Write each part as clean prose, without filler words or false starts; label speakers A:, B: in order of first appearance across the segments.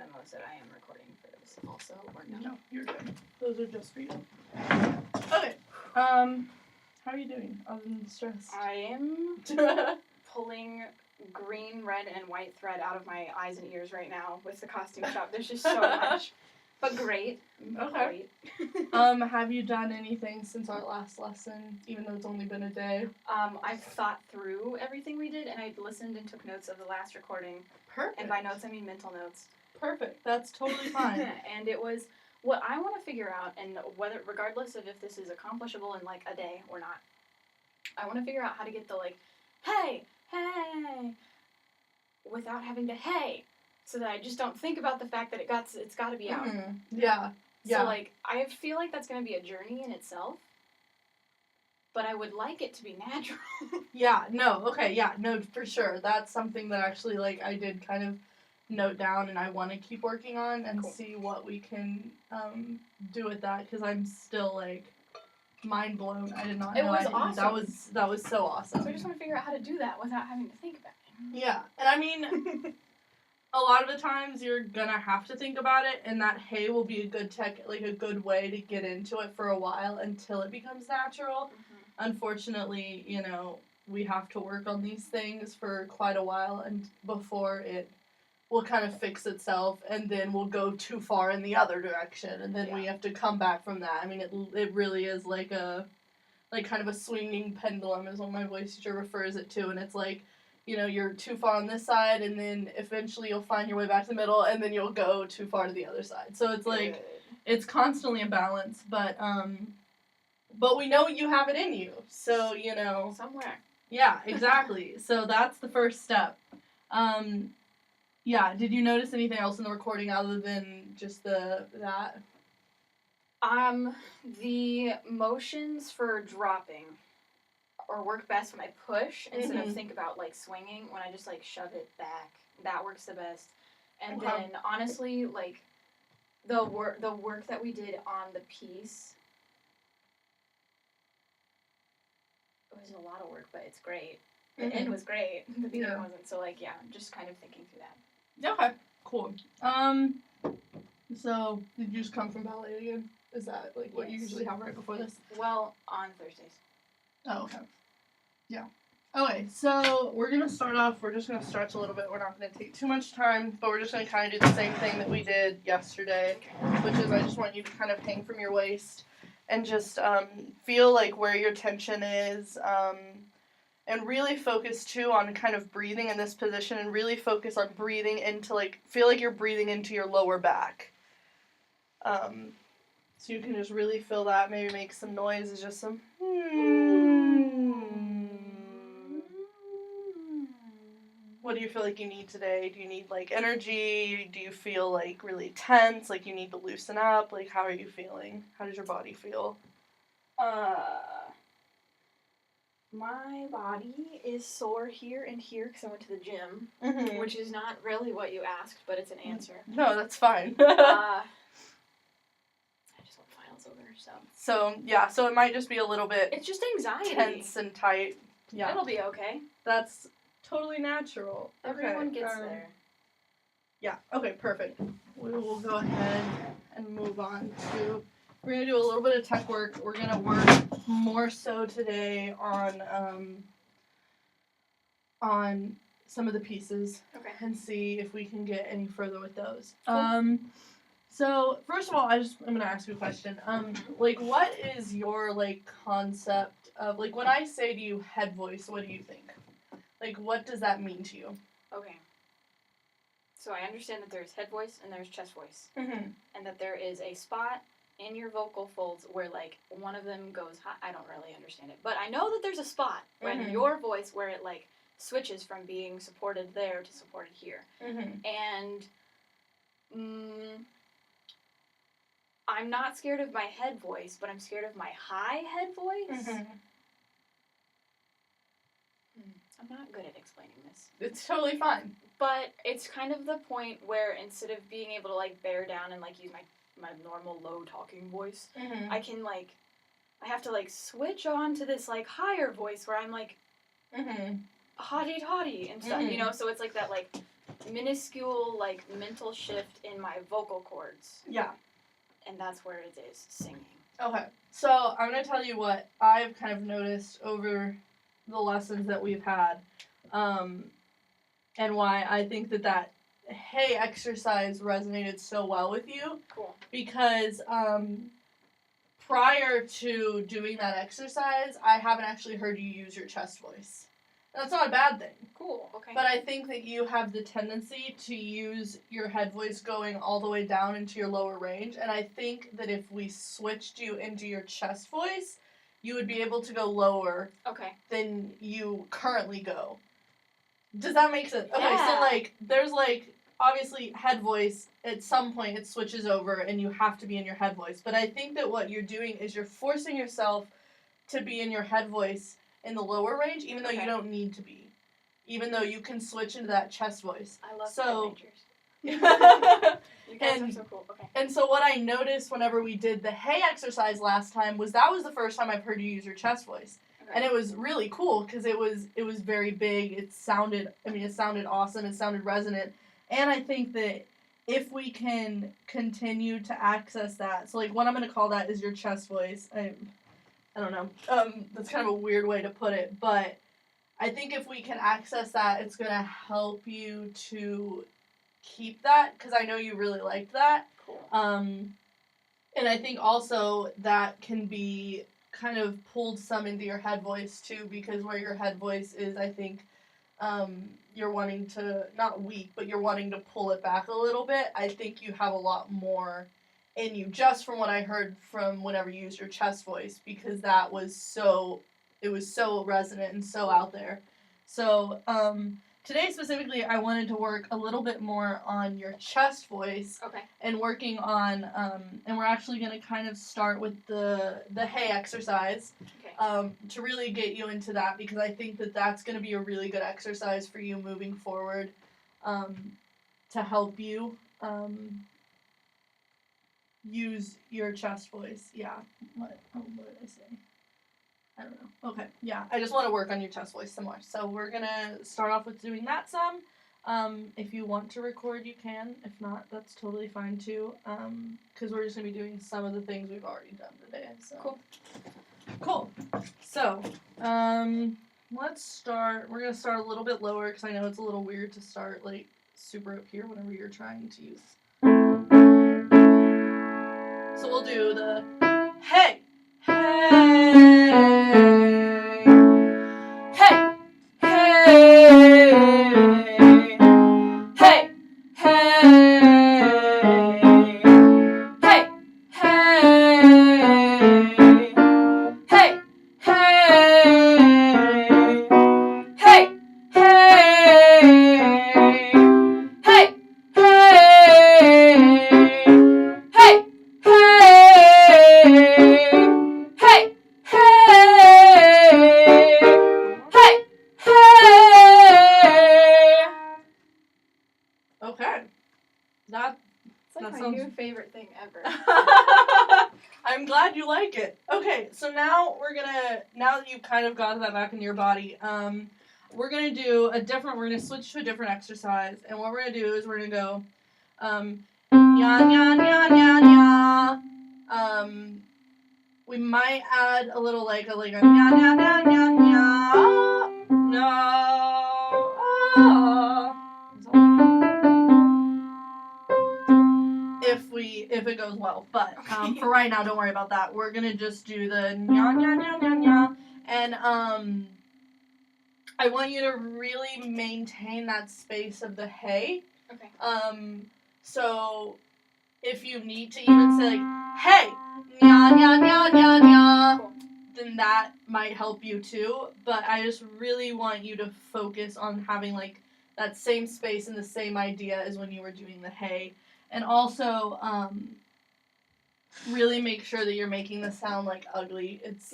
A: memos that I am recording for this also, or no?
B: No, you're good. Those are just for you. Okay. How are you doing other than stressed?
A: I am pulling green, red, and white thread out of my eyes and ears right now with the costume shop. There's just so much. But great.
B: Okay.
A: Great.
B: Have you done anything since our last lesson, even though it's only been a day?
A: I've thought through everything we did, and I listened and took notes of the last recording.
B: Perfect.
A: And by notes, I mean mental notes.
B: Perfect. That's totally fine.
A: And it was what I want to figure out, and whether, regardless of if this is accomplishable in like a day or not, I want to figure out how to get the like, hey, without having to hey, so that I just don't think about the fact that it's got to be out.
B: Mm-hmm. Yeah.
A: So like, I feel like that's going to be a journey in itself, but I would like it to be natural.
B: Yeah. No. Okay. Yeah. No. For sure. That's something that actually like I did kind of note down, and I want to keep working on and see what we can do with that, because I'm still like mind blown. I did not know.
A: It was awesome.
B: That was so awesome.
A: So I just want to figure out how to do that without having to think about it.
B: Yeah, and I mean, a lot of the times you're gonna have to think about it, and that hey will be a good way to get into it for a while until it becomes natural. Mm-hmm. Unfortunately, you know, we have to work on these things for quite a while, and before it will kind of fix itself, and then we'll go too far in the other direction, and then we have to come back from that. I mean, it really is like kind of a swinging pendulum is what my voice teacher refers it to, and it's like, you know, you're too far on this side, and then eventually you'll find your way back to the middle, and then you'll go too far to the other side. So it's like, it's constantly a balance, but we know you have it in you, so, you know.
A: Somewhere.
B: Yeah, exactly. So that's the first step. Yeah, did you notice anything else in the recording other than just that?
A: The motions for dropping or work best when I push instead of think about like swinging. When I just like shove it back, that works the best. And then honestly, like the work that we did on the piece, it was a lot of work, but it's great. The end was great. The beginning wasn't. So like, yeah, just kind of thinking through that.
B: Okay, cool. So did you just come from ballet again? Is that like what you usually have right before this?
A: Well, on Thursdays.
B: Oh, okay. Yeah. Okay, so we're going to start off, we're just going to stretch a little bit. We're not going to take too much time, but we're just going to kind of do the same thing that we did yesterday, which is I just want you to kind of hang from your waist and just feel like where your tension is, and really focus too on kind of breathing in this position, and really focus on breathing into feel like you're breathing into your lower back. So you can just really feel that, maybe make some noises, just some What do you feel like you need today? Do you need like energy? Do you feel like really tense? Like you need to loosen up? Like how are you feeling? How does your body feel?
A: My body is sore here and here because I went to the gym, which is not really what you asked, but it's an answer.
B: No, that's fine.
A: I just want files over, so.
B: So, yeah, so it might just be a little bit...
A: It's just anxiety.
B: Tense and tight. Yeah.
A: It'll be okay.
B: That's totally natural.
A: Everyone gets there.
B: Yeah, okay, perfect. We will go ahead and move on to... We're going to do a little bit of tech work. We're going to work more so today on some of the pieces.
A: Okay.
B: And see if we can get any further with those.
A: Cool.
B: So, first of all, I'm going to ask you a question. What is your, concept of, when I say to you head voice, what do you think? What does that mean to you?
A: Okay. So I understand that there's head voice and there's chest voice.
B: Mm-hmm.
A: And that there is a spot in your vocal folds where, one of them goes high. I don't really understand it. But I know that there's a spot in your voice where it, switches from being supported there to supported here.
B: Mm-hmm.
A: And I'm not scared of my head voice, but I'm scared of my high head voice.
B: Mm-hmm.
A: I'm not good at explaining this.
B: It's totally fine.
A: But it's kind of the point where instead of being able to, bear down and, use my normal low talking voice,
B: mm-hmm.
A: I can, I have to, switch on to this, higher voice where I'm,
B: mm-hmm.
A: hotty-totty and stuff,
B: mm-hmm.
A: you know? So it's that, minuscule, like, mental shift in my vocal cords.
B: Yeah.
A: And that's where it is, singing.
B: Okay. So I'm going to tell you what I've kind of noticed over the lessons that we've had, and why I think that hey exercise resonated so well with you.
A: Cool.
B: Because prior to doing that exercise, I haven't actually heard you use your chest voice. That's not a bad thing.
A: Cool, okay.
B: But I think that you have the tendency to use your head voice going all the way down into your lower range, and I think that if we switched you into your chest voice, you would be able to go lower than you currently go. Does that make sense? Okay,
A: Yeah.
B: so, like, there's, like, obviously head voice, at some point it switches over and you have to be in your head voice, but I think that what you're doing is you're forcing yourself to be in your head voice in the lower range, even though you don't need to be. Even though you can switch into that chest voice.
A: I love
B: so,
A: you guys are so cool. Okay.
B: And so what I noticed whenever we did the hey exercise last time was that was the first time I've heard you use your chest voice. Okay. And it was really cool because it was very big. It sounded awesome. It sounded resonant. And I think that if we can continue to access that, so like what I'm going to call that is your chest voice. I don't know. That's kind of a weird way to put it, but I think if we can access that, it's going to help you to keep that, because I know you really liked that.
A: Cool.
B: And I think also that can be kind of pulled some into your head voice, too, because where your head voice is, I think you're wanting to, not weak, but you're wanting to pull it back a little bit. I think you have a lot more in you, just from what I heard from whenever you used your chest voice, because that was so... It was so resonant and so out there. So, today specifically, I wanted to work a little bit more on your chest voice.
A: Okay.
B: And working on, and we're actually going to kind of start with the hey exercise.
A: Okay.
B: To really get you into that, because I think that that's going to be a really good exercise for you moving forward, to help you, use your chest voice. Yeah. What did I say? I don't know. Okay, yeah. I just want to work on your chest voice some more. So we're going to start off with doing that some. If you want to record, you can. If not, that's totally fine too. Because we're just going to be doing some of the things we've already done today. So. Cool. So, let's start. We're going to start a little bit lower because I know it's a little weird to start like super up here whenever you're trying to use. So we'll do the hey.
A: Favorite thing ever.
B: I'm glad you like it. Okay, so now now that you've kind of got that back in your body, we're gonna switch to a different exercise, and what we're gonna do is we're gonna go, nya nya nya nya nya. We might add a little like a nya nya nya nya nya. No. If it goes well, but for right now, don't worry about that. We're gonna just do the nya nya nya nya nya, and I want you to really maintain that space of the hey.
A: Okay.
B: So if you need to even say like hey nya nya nya nya nya, cool, then that might help you too. But I just really want you to focus on having like that same space and the same idea as when you were doing the hey. And also, really make sure that you're making the sound like ugly. It's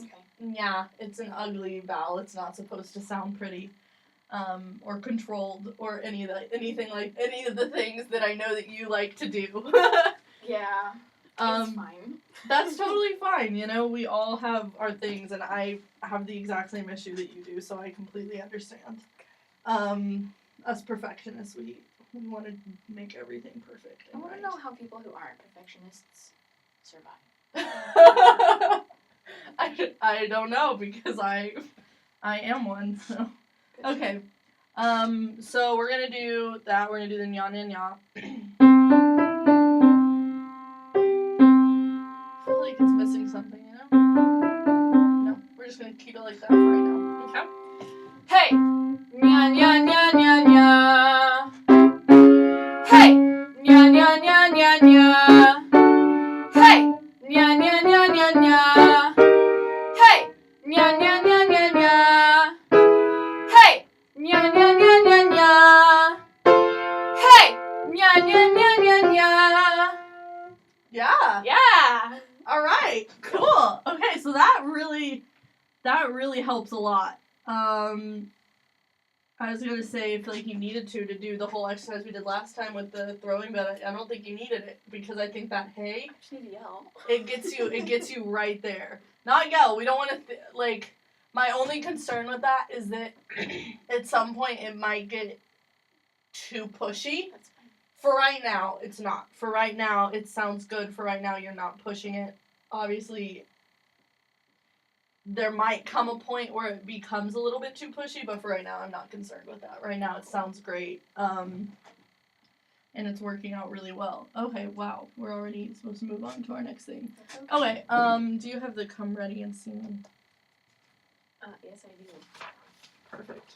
B: it's an ugly vowel. It's not supposed to sound pretty, or controlled, or anything like any of the things that I know that you like to do.
A: Yeah, it's fine. That's
B: totally fine. You know, we all have our things, and I have the exact same issue that you do, so I completely understand. Us perfectionists, We want to make everything perfect.
A: I want to know how people who aren't perfectionists survive.
B: I don't know because I am one. So okay. So we're gonna do that. We're gonna do the nya nya nya. I feel like it's missing something, you know? No, we're just gonna keep it like that for right now. Okay.
A: Hey, nya nya nya nya nya. Hey, nya nya nya nya nya. Hey, nya nya nya nya nya. Hey, nya nya nya nya nya. Hey, nya nya nya nya nya. Hey, nya nya nya nya nya.
B: Yeah.
A: Yeah.
B: All right. Cool. Okay, so that really helps a lot. I was gonna say I feel like you needed to do the whole exercise we did last time with the throwing, but I don't think you needed it because I think that hey,
A: I just need to yell.
B: it gets you right there. Not yell. We don't want to like. My only concern with that is that at some point it might get too pushy.
A: That's fine.
B: For right now, it's not. For right now, it sounds good. For right now, you're not pushing it. Obviously, there might come a point where it becomes a little bit too pushy, but for right now, I'm not concerned with that. Right now, it sounds great. And it's working out really well. Okay, wow. We're already supposed to move on to our next thing. Okay, do you have the come ready and see me?
A: Yes, I do.
B: Perfect.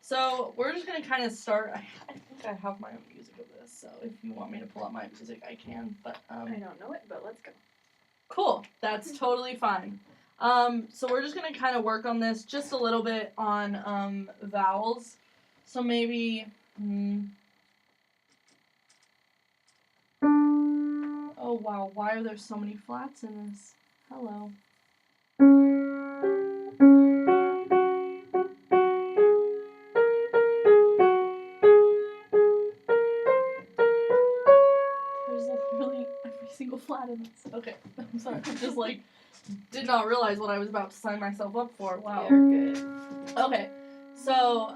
B: So we're just gonna kind of start. I think I have my own music of this, so if you want me to pull up my music, I can. But
A: I don't know it, but let's go.
B: Cool. That's totally fine. So we're just gonna kind of work on this just a little bit on vowels. So maybe. Oh wow! Why are there so many flats in this? Hello. There's literally every single flat in this. Okay, I'm sorry. I just did not realize what I was about to sign myself up for. Wow.
A: You're good.
B: Okay, so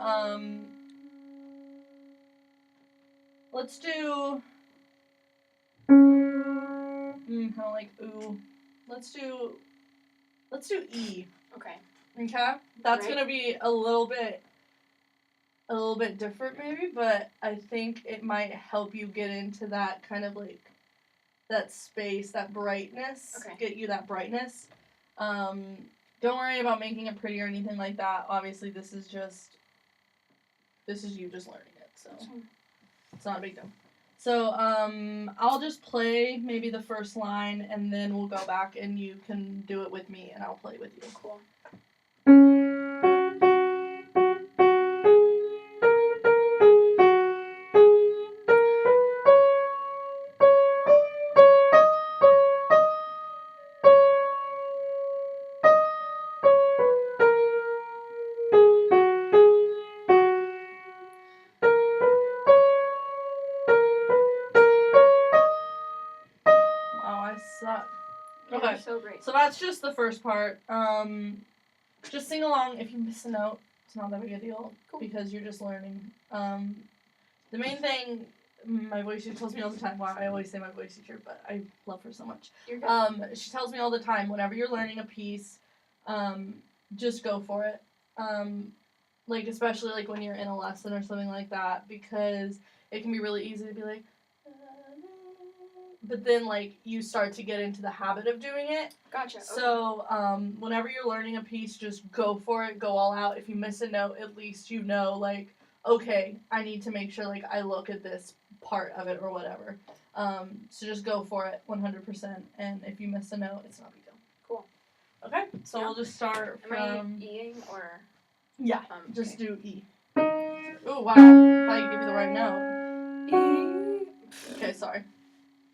B: let's do. Kind of like ooh. Let's do E.
A: Okay.
B: Okay, that's
A: Right.
B: gonna be a little bit different maybe, but I think it might help you get into that kind of like that space, that brightness.
A: Okay.
B: Get you that brightness. Don't worry about making it pretty or anything like that. Obviously, this is you just learning it, so it's not a big deal. So, I'll just play maybe the first line, and then we'll go back, and you can do it with me, and I'll play with you.
A: Cool.
B: Wow, I suck.
A: You're
B: Okay,
A: so great.
B: so that's just the first part. Just sing along. If you miss a note, it's not that big a deal because you're just learning. The main thing, my voice teacher tells me all the time. Wow, I always say my voice teacher, but I love her so much.
A: You're good.
B: She tells me all the time, whenever you're learning a piece, just go for it. Like especially like when you're in a lesson or something like that, because it can be really easy to be like. But then, like, you start to get into the habit of doing it.
A: Gotcha.
B: So, whenever you're learning a piece, just go for it. Go all out. If you miss a note, at least you know, like, okay, I need to make sure, like, I look at this part of it or whatever. So just go for it 100%. And if you miss a note, it's not a big deal.
A: Cool.
B: Okay? So we'll just start
A: Am I
B: from...
A: E-ing or...
B: Yeah,
A: okay.
B: just do E. Oh, wow. If I give you the right note.
A: E.
B: Okay, sorry.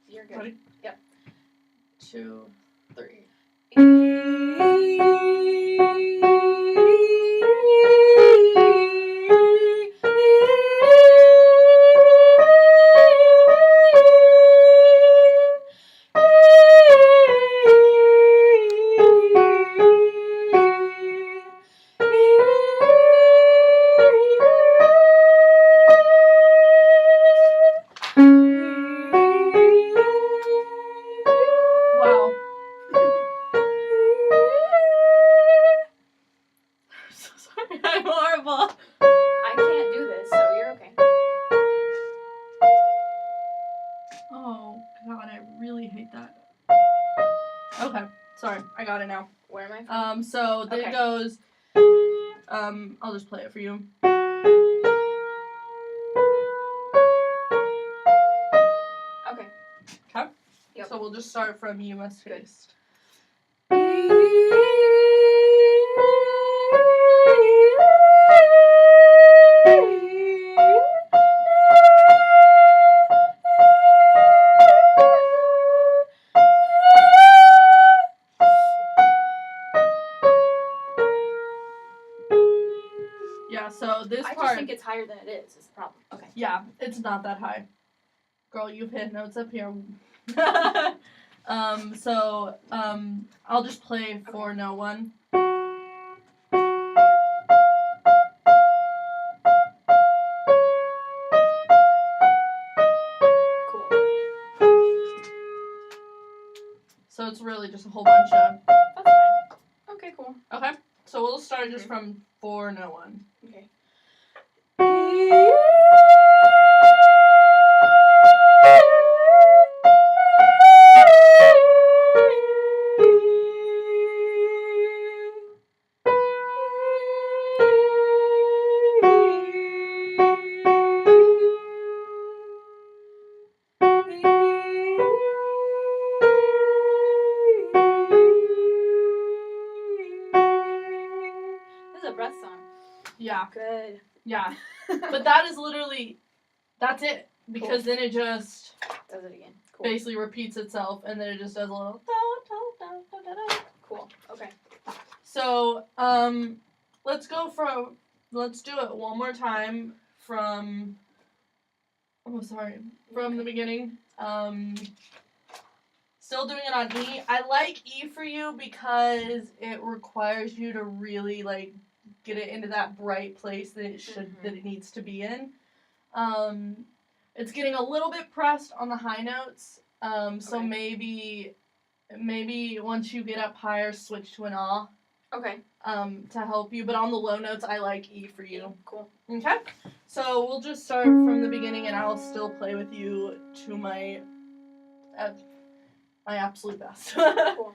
A: You're good.
B: Ready?
A: Yep.
B: 2, 3. Okay. Sorry, I got it now.
A: Where am I from?
B: So then
A: Okay.
B: it goes. I'll just play it for you.
A: Okay.
B: Okay.
A: Yep.
B: So we'll just start from You Must
A: Good.
B: Taste. Yeah, so this
A: I
B: part.
A: just think it's higher than it is the problem. Okay.
B: Yeah, it's not that high. Girl, you've hit notes up here. I'll just play for no one.
A: Cool.
B: So it's really just a whole bunch of.
A: That's fine. Okay, cool.
B: Okay, so we'll start just from For No One.
A: Okay. This is a breath song.
B: Yeah,
A: Good.
B: yeah. But that is literally, that's it. Because then it just
A: Does it again. Cool.
B: basically repeats itself, and then it just does a little.
A: Cool. Okay.
B: So, let's do it one more time from the beginning. Still doing it on E. I like E for you because it requires you to really, like, get it into that bright place that it needs to be in. It's getting a little bit pressed on the high notes, so
A: Okay.
B: maybe once you get up higher, switch to an Ah.
A: Okay.
B: To help you, but on the low notes, I like E for you.
A: Cool.
B: Okay? So we'll just start from the beginning, and I'll still play with you to my absolute best.
A: Cool.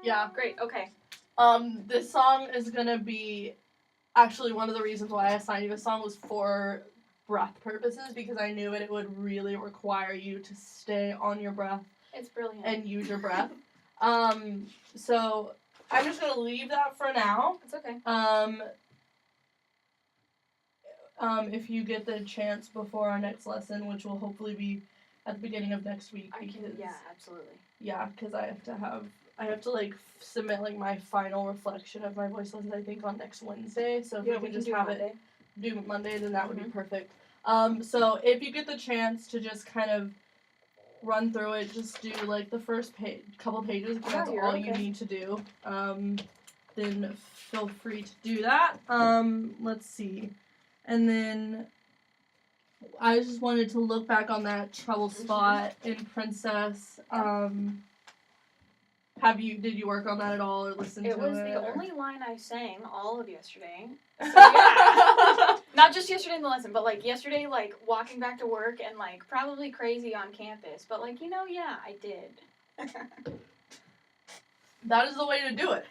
B: Yeah.
A: Great. Okay.
B: This song is gonna be actually one of the reasons why I assigned you this song was for breath purposes, because I knew it would really require you to stay on your breath.
A: It's brilliant.
B: And use your breath. So I'm just gonna leave that for now.
A: It's okay.
B: If you get the chance before our next lesson, which will hopefully be at the beginning of next week.
A: Yeah, absolutely.
B: Yeah, because I have to like submit like my final reflection of my voice lessons, I think, on next Wednesday. So if we can just have
A: Monday.
B: do Monday, then that would be perfect. So if you get the chance to just kind of run through it, just do like the first couple pages, because that's all you need to do. Then feel free to do that. Let's see. And then I just wanted to look back on that trouble spot in Princess. Did you work on that at all or listen to it?
A: It was the only line I sang all of yesterday. So yeah. Not just yesterday in the lesson, but like yesterday, like walking back to work and like probably crazy on campus. But like, yeah, I did.
B: That is the way to do it.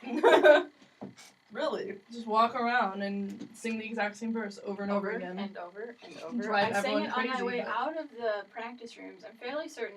B: Really. Just walk around and sing the exact same verse over and over again.
A: And over and over.
B: Drive
A: I sang
B: everyone
A: it
B: crazy,
A: on my way out of the practice rooms. I'm fairly certain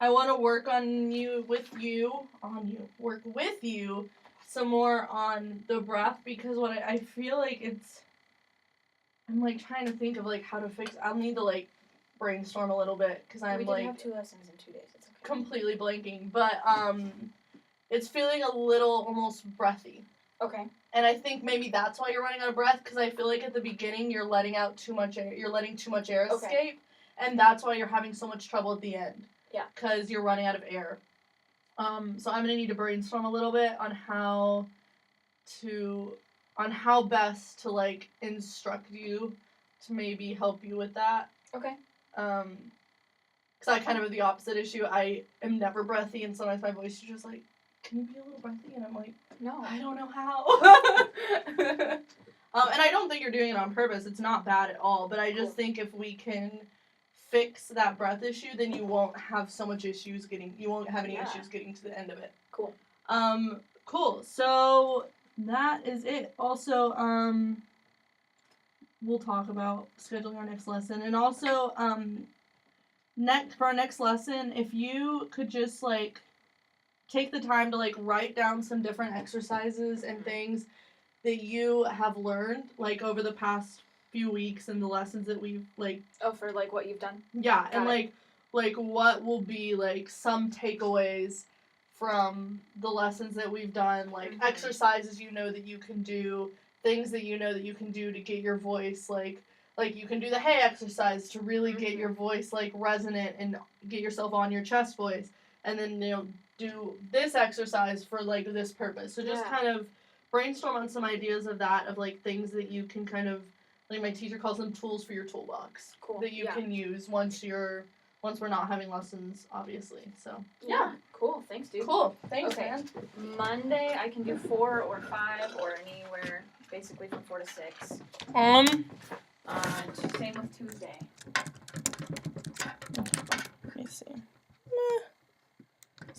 B: I want to work work with you some more on the breath, because what I feel like I'm like trying to think of like how to fix. I'll need to like brainstorm a little bit because I'm
A: we did
B: like
A: have 2 lessons in 2 days. It's okay.
B: completely blanking, but it's feeling a little almost breathy.
A: Okay.
B: And I think maybe that's why you're running out of breath, because I feel like at the beginning you're letting out too much air. You're letting too much air
A: Okay.
B: escape, and that's why you're having so much trouble at the end.
A: Yeah.
B: Because you're running out of air. So I'm gonna need to brainstorm a little bit on how best to like instruct you to maybe help you with that.
A: Okay.
B: Because I kind of have the opposite issue. I am never breathy, and sometimes my voice is just like, can you be a little breathy? And I'm like,
A: No.
B: I don't know how. And I don't think you're doing it on purpose. It's not bad at all. But I just think if we can fix that breath issue, then you won't have so much issues you won't have any issues getting to the end of it.
A: Cool.
B: Cool. So that is it. Also, we'll talk about scheduling our next lesson. And also, for our next lesson, if you could just like take the time to like write down some different exercises and things that you have learned like over the past few weeks and the lessons that we've like.
A: Oh, for like what you've done.
B: Yeah,
A: Got
B: and
A: it.
B: like what will be like some takeaways from the lessons that we've done, like exercises you know that you can do, things that you know that you can do to get your voice like you can do the hey exercise to really get your voice like resonant and get yourself on your chest voice, and then do this exercise for like this purpose. So just kind of brainstorm on some ideas of that, of like things that you can kind of like, my teacher calls them tools for your toolbox.
A: Cool.
B: That you can use once we're not having lessons, obviously. So
A: yeah. Cool. Thanks, dude.
B: Cool. Thanks,
A: Okay.
B: man.
A: Monday I can do 4 or 5 or anywhere basically from 4 to 6. Same with Tuesday.
B: Let me see.